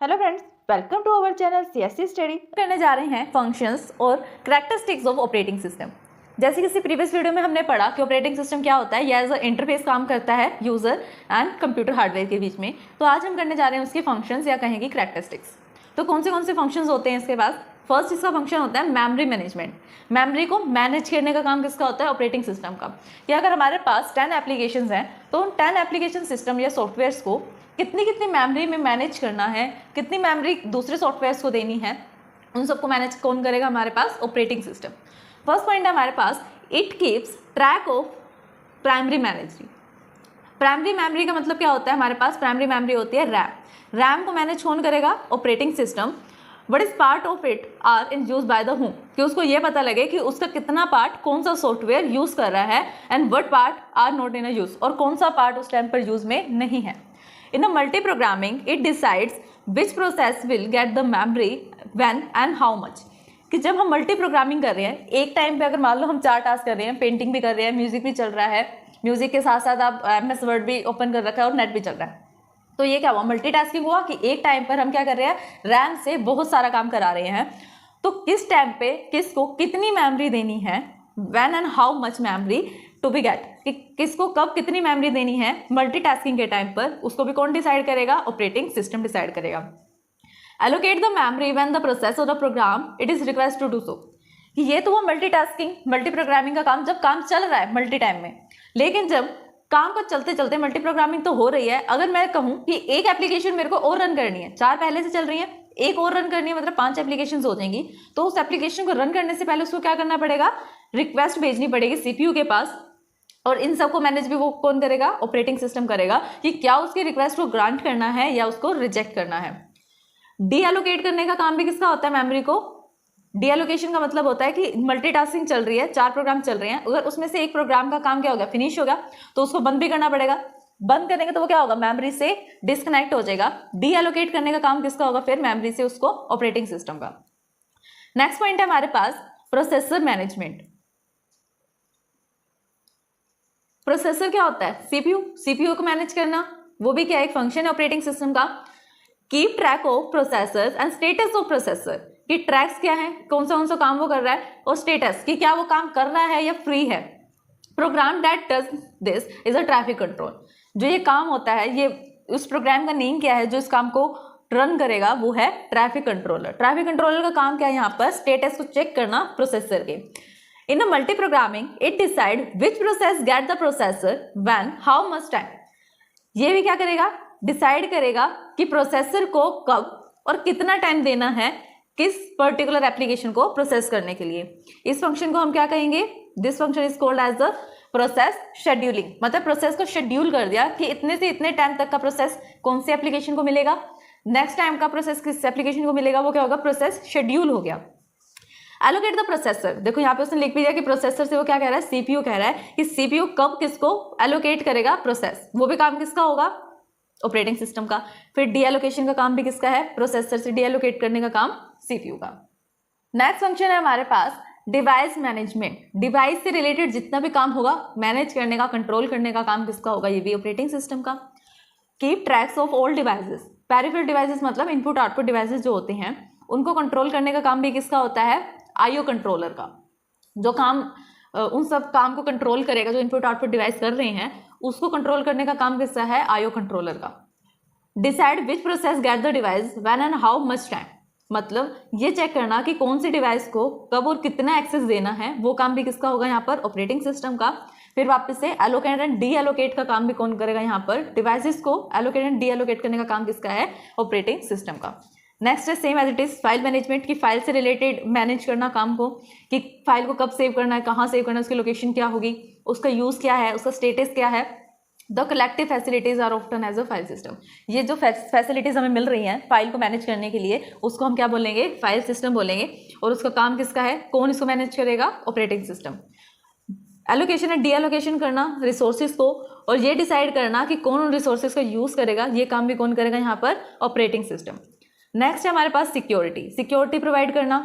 Hello friends, welcome to our channel CSC study. करने जा रहे हैं फंक्शंस और कैरेक्टरिस्टिक्स ऑफ ऑपरेटिंग सिस्टम। जैसे किसी प्रीवियस वीडियो में हमने पढ़ा कि ऑपरेटिंग सिस्टम क्या होता है, यह एज अ इंटरफेस काम करता है यूजर एंड कंप्यूटर हार्डवेयर के बीच में। तो आज हम करने जा रहे हैं उसके फंक्शंस या कहेंगे कैरेक्टरिस्टिक्स। तो कौन से फंक्शंस होते हैं इसके पास? फर्स्ट इसका फंक्शन होता है मेमोरी मैनेजमेंट। मेमोरी को मैनेज करने का काम किसका होता है? ऑपरेटिंग सिस्टम का। कि अगर हमारे पास 10 एप्लीकेशंस हैं तो उन 10 एप्लीकेशन सिस्टम या सॉफ्टवेयर्स को कितनी मेमोरी में मैनेज करना है, कितनी मेमोरी दूसरे सॉफ्टवेयर्स को देनी है, उन सबको मैनेज कौन करेगा? हमारे पास ऑपरेटिंग सिस्टम। फर्स्ट पॉइंट है हमारे पास, it keeps track of primary memory. Primary memory का मतलब क्या होता है? हमारे पास प्राइमरी मेमोरी होती है रैम। रैम को मैनेज कौन करेगा? Operating system. What is part of it are in use by the home, कि उसको ये पता लगे कि उसका कितना पार्ट कौन सा सॉफ्टवेयर यूज कर रहा है and what part are not in a use, और कौन सा पार्ट उस टाइम पर यूज में नहीं है। In a multi-programming, it decides which process will get the memory when and how much। कि जब हम मल्टी प्रोग्रामिंग कर रहे हैं एक टाइम पे, अगर मान लो हम 4 टास्क कर रहे हैं, पेंटिंग भी कर रहे हैं, म्यूजिक भी चल रहा है, म्यूजिक के साथ साथ आप MS वर्ड भी ओपन कर रखा है और नेट भी चल रहा है, तो ये क्या हुआ? मल्टीटास्किंग हुआ कि एक टाइम पर हम क्या कर रहे हैं? रैम से बहुत सारा काम करा रहे हैं। तो किस टाइम पे किसको कितनी मेमोरी देनी है, when and how much memory to be get, कि किसको कब कितनी मेमोरी देनी है मल्टीटास्किंग के टाइम पर, उसको भी कौन डिसाइड करेगा? ऑपरेटिंग सिस्टम डिसाइड करेगा। Allocate the memory when the process of the program it is request to do so. ये तो वो मल्टीटास्किंग मल्टी प्रोग्रामिंग का काम जब काम चल रहा है मल्टी टाइम में, लेकिन जब काम को चलते चलते मल्टी प्रोग्रामिंग तो हो रही है, अगर मैं कहूँ कि एक एप्लीकेशन मेरे को और रन करनी है, 4 पहले से चल रही है, एक और रन करनी है, मतलब 5 एप्लीकेशन हो जाएंगी, तो उस एप्लीकेशन को रन करने से पहले उसको क्या करना पड़ेगा? रिक्वेस्ट भेजनी पड़ेगी CPU के पास, और इन सबको मैनेज भी वो कौन करेगा? ऑपरेटिंग सिस्टम करेगा, कि क्या उसकी रिक्वेस्ट को ग्रांट करना है या उसको रिजेक्ट करना है। डी एलोकेट करने का काम भी किसका होता है? मेमोरी को। डी एलोकेशन का मतलब होता है कि मल्टीटास्किंग चल रही है, 4 प्रोग्राम चल रहे हैं, अगर उसमें से एक प्रोग्राम का काम क्या हो गया? फिनिश हो गया, तो उसको बंद भी करना पड़ेगा। बंद करेंगे तो वो क्या होगा? मेमोरी से डिस्कनेक्ट हो जाएगा। डी एलोकेट करने का काम किसका होगा फिर? मेमोरी से उसको ऑपरेटिंग सिस्टम का। नेक्स्ट पॉइंट है हमारे पास प्रोसेसर मैनेजमेंट। प्रोसेसर क्या होता है? सीपीयू को मैनेज करना, वो भी क्या एक फंक्शन है ऑपरेटिंग सिस्टम का। Keep track of processors and status of processor, कि ट्रैक्स क्या है, कौन सा काम वो कर रहा है, और स्टेटस कि क्या वो काम कर रहा है या फ्री है। Program that does this is a traffic control. जो ये काम होता है, ये उस प्रोग्राम का नेम क्या है जो इस काम को रन करेगा? वो है ट्रैफिक कंट्रोलर। ट्रैफिक कंट्रोलर का काम क्या है? यहाँ पर स्टेटस को चेक करना प्रोसेसर के। In a multi-programming, it decide which process get the processor when, how much time। ये भी क्या करेगा? डिसाइड करेगा कि प्रोसेसर को कब और कितना टाइम देना है किस पर्टिकुलर एप्लीकेशन को प्रोसेस करने के लिए। इस फंक्शन को हम क्या कहेंगे? This function is called as the process scheduling. मतलब प्रोसेस को शेड्यूल कर दिया कि इतने से इतने टाइम तक का प्रोसेस कौन सी एप्लीकेशन को मिलेगा, नेक्स्ट टाइम का प्रोसेस किस एप्लीकेशन को मिलेगा, वो क्या होगा? प्रोसेस शेड्यूल हो गया। एलोकेट द प्रोसेसर, देखो यहाँ पे उसने लिख भी दिया कि प्रोसेसर से वो क्या कह रहा है? सीपीयू कह रहा है कि सीपीयू कब किसको एलोकेट करेगा प्रोसेस, वो भी काम किसका होगा? ऑपरेटिंग सिस्टम का। फिर डी एलोकेशन का काम भी किसका है? प्रोसेसर से डी एलोकेट करने का काम सीपीयू का। नेक्स्ट फंक्शन है हमारे पास डिवाइस मैनेजमेंट। डिवाइस से रिलेटेड जितना भी काम होगा मैनेज करने का, कंट्रोल करने का काम किसका होगा? ये भी ऑपरेटिंग सिस्टम का। Keep tracks of all devices. Peripheral devices मतलब इनपुट आउटपुट डिवाइसेस जो होते हैं उनको कंट्रोल करने का काम भी किसका होता है? आईओ कंट्रोलर का। जो काम उन सब काम को कंट्रोल करेगा, जो इनपुट आउटपुट डिवाइस कर रहे हैं उसको कंट्रोल करने का काम किसका है? आईओ कंट्रोलर का। Decide which process get the device when and how much time, मतलब ये चेक करना कि कौन सी डिवाइस को कब और कितना एक्सेस देना है, वो काम भी किसका होगा यहाँ पर? ऑपरेटिंग सिस्टम का। फिर वापस से एलोकेट एंड डी एलोकेट का काम भी कौन करेगा? यहाँ पर डिवाइसेस को एलोकेट एंड डी एलोकेट करने का काम किसका है? ऑपरेटिंग सिस्टम का। नेक्स्ट है same as it is file management, की फाइल से रिलेटेड मैनेज करना काम को, कि फाइल को कब सेव करना है, कहाँ सेव करना है, उसकी लोकेशन क्या होगी, उसका यूज क्या है, उसका स्टेटस क्या है। The collective facilities are often as a file system. ये जो फैसिलिटीज हमें मिल रही हैं फाइल को मैनेज करने के लिए, उसको हम क्या बोलेंगे? फाइल सिस्टम बोलेंगे। और उसका काम किसका है? कौन इसको मैनेज करेगा? Operating system. Allocation and D allocation करना रिसोर्सेज को, और ये डिसाइड करना कि कौन उन रिसोर्सेज को यूज करेगा, ये काम भी कौन करेगा? यहाँ पर ऑपरेटिंग सिस्टम। नेक्स्ट है हमारे पास सिक्योरिटी। सिक्योरिटी प्रोवाइड करना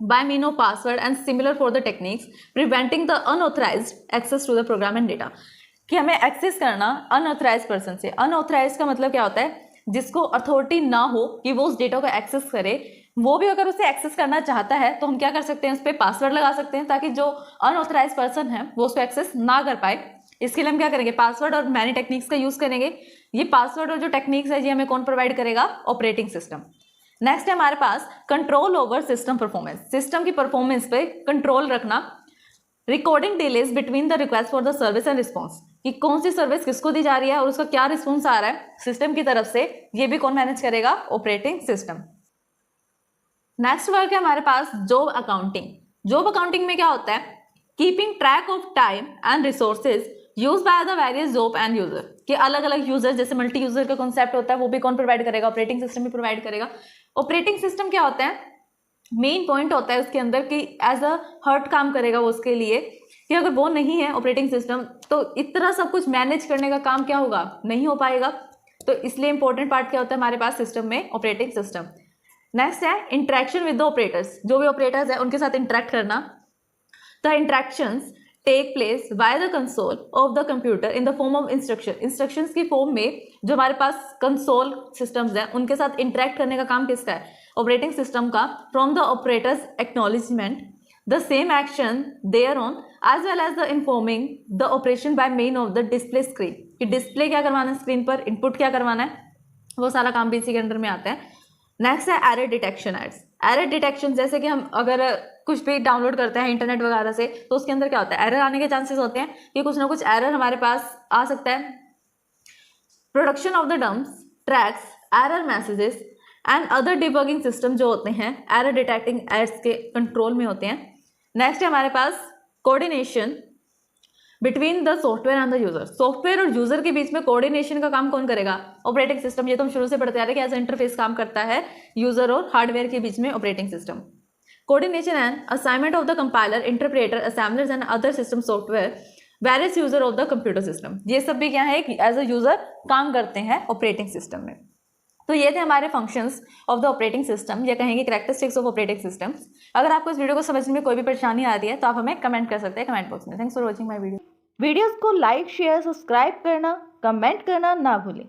by mean of password and similar for the techniques preventing the unauthorised access to the program and data, कि हमें एक्सेस करना अनऑथराइज्ड पर्सन से। अनऑथराइज्ड का मतलब क्या होता है? जिसको अथॉरिटी ना हो कि वो उस डेटा को एक्सेस करे, वो भी अगर उसे एक्सेस करना चाहता है तो हम क्या कर सकते हैं, उस पर पासवर्ड लगा सकते हैं ताकि जो अनऑथराइज पर्सन है वो उसको एक्सेस ना कर पाए। इसके लिए हम क्या करेंगे, पासवर्ड और मैनी टेक्निक्स का यूज करेंगे। ये पासवर्ड और जो टेक्निक्स है ये हमें कौन प्रोवाइड करेगा, ऑपरेटिंग सिस्टम। नेक्स्ट है हमारे पास control over system performance, system की परफॉर्मेंस पे कंट्रोल रखना। Recording delays between the request for the service and response, कि कौन सी सर्विस किसको दी जा रही है और उसका क्या रिस्पॉन्स आ रहा है सिस्टम की तरफ से, ये भी कौन मैनेज करेगा, ऑपरेटिंग सिस्टम। नेक्स्ट वर्क है हमारे पास जॉब अकाउंटिंग। जॉब अकाउंटिंग में क्या होता है, keeping track of time and resources use by the various job and user, कि अलग अलग यूजर, जैसे मल्टी यूजर का कॉन्सेप्ट होता है वो भी कौन प्रोवाइड करेगा, ऑपरेटिंग सिस्टम भी प्रोवाइड करेगा। ऑपरेटिंग सिस्टम क्या होता है, मेन पॉइंट होता है उसके अंदर कि एज अ हर्ट काम करेगा वो उसके लिए, कि अगर वो नहीं है ऑपरेटिंग सिस्टम तो इतना सब कुछ मैनेज करने का काम क्या होगा, नहीं हो पाएगा। तो इसलिए इंपॉर्टेंट पार्ट क्या होता है हमारे पास सिस्टम में, ऑपरेटिंग सिस्टम। नेक्स्ट है इंटरेक्शन विद द ऑपरेटर्स, जो भी ऑपरेटर्स है उनके साथ इंटरेक्ट करना। The interactions take place by the console of the computer in the form of instruction, instructions की फॉर्म में जो हमारे पास कंसोल सिस्टम्स हैं उनके साथ इंटरेक्ट करने का काम किसका है, ऑपरेटिंग सिस्टम का। From the operators acknowledgement the same action there on as well as the informing the operation by men of the display screen, कि डिस्प्ले क्या करवाना है स्क्रीन पर, इनपुट क्या करवाना है, वो सारा काम भी इसी के अंडर में आता है। नेक्स्ट है error detection aids. Error detection जैसे कि हम अगर कुछ भी डाउनलोड करते हैं इंटरनेट वगैरह से तो उसके अंदर क्या होता है, एरर आने के चांसेस होते हैं कि कुछ ना कुछ एरर हमारे पास आ सकता है। Production of the dumps tracks error messages and other debugging system जो होते हैं एरर डिटेक्टिंग एड्स के कंट्रोल में होते हैं। नेक्स्ट है हमारे पास coordination between the software and the user, software और यूजर के बीच में कोऑर्डिनेशन का काम कौन करेगा, ऑपरेटिंग सिस्टम। ये तो हम शुरू से पढ़ते आ रहे हैं कि एज इंटरफेस काम करता है यूजर और हार्डवेयर के बीच में operating system. Coordination and assignment of the compiler, interpreter, assemblers and other system software various user of the computer system, ये सब भी क्या है कि एज अ यूजर काम करते हैं ऑपरेटिंग सिस्टम में। तो ये थे हमारे functions of the operating system, ये कहेंगे कैरेक्टरिस्टिक्स ऑफ ऑपरेटिंग सिस्टम्स। अगर आपको इस वीडियो को समझने में कोई भी परेशानी आ रही है तो आप हमें कमेंट कर सकते हैं कमेंट बॉक्स में। Thanks for watching my video. Videos को लाइक शेयर सब्सक्राइब करना कमेंट करना ना भूलें।